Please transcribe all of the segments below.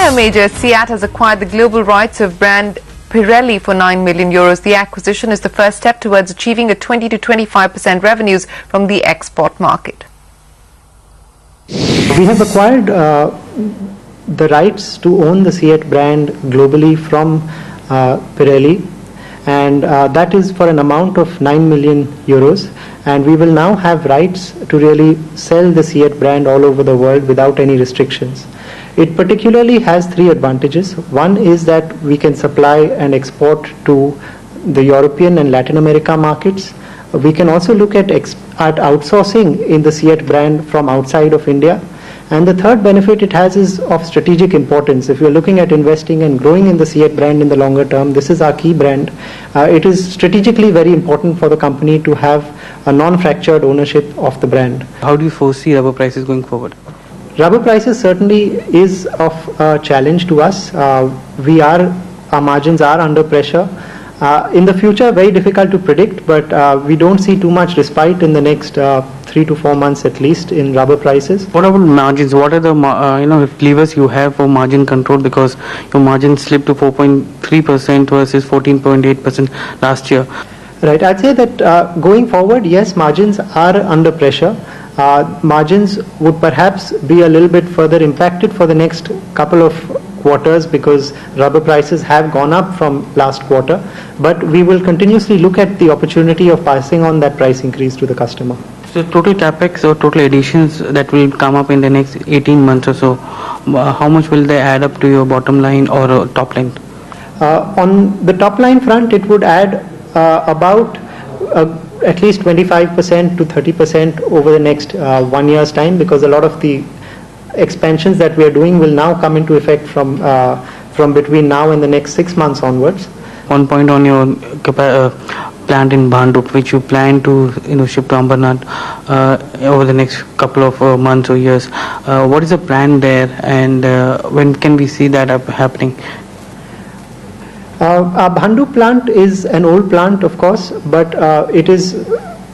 Tyre major CEAT has acquired the global rights of brand Pirelli for €9 million. The acquisition is the first step towards achieving a 20 to 25% revenues from the export market. We have acquired the rights to own the CEAT brand globally from Pirelli, and that is for an amount of €9 million, and we will now have rights to really sell the CEAT brand all over the world without any restrictions. It particularly has three advantages. One is that we can supply and export to the European and Latin America markets. We can also look at outsourcing in the CEAT brand from outside of India. And the third benefit it has is of strategic importance. If you're looking at investing and growing in the CEAT brand in the longer term, this is our key brand. It is strategically very important for the company to have a non-fractured ownership of the brand. How do you foresee rubber prices going forward? Rubber prices certainly is of a challenge to us. Our margins are under pressure. In the future, very difficult to predict, but we don't see too much respite in the next 3 to 4 months at least in rubber prices. What about margins? What are the levers you have for margin control? Because your margin slipped to 4.3% versus 14.8% last year. Right. I'd say that going forward, yes, margins are under pressure. Margins would perhaps be a little bit further impacted for the next couple of quarters because rubber prices have gone up from last quarter, but we will continuously look at the opportunity of passing on that price increase to the customer. So total capex or total additions that will come up in the next 18 months or so, how much will they add up to your bottom line or top line? On the top line front, it would add about at least 25% to 30% over the next 1 year's time, because a lot of the expansions that we are doing will now come into effect from between now and the next 6 months onwards. One point on your plant in Bhandup, which you plan to ship to Ambernath over the next couple of months or years. What is the plan there, and when can we see that happening? Our Bhandup plant is an old plant, of course, but it is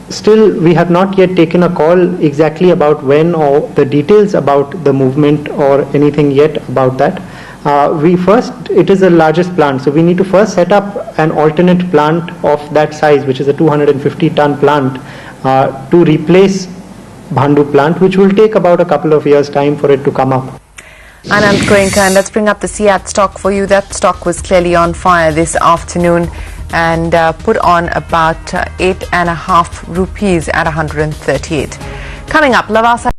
still, we have not yet taken a call exactly about when or the details about the movement or anything yet about that. It is the largest plant, so we need to first set up an alternate plant of that size, which is a 250-ton plant, to replace Bhandup plant, which will take about a couple of years' time for it to come up. Anand Goenka, and let's bring up the CEAT stock for you. That stock was clearly on fire this afternoon and put on about 8.5 rupees at 138. Coming up, Lavasa.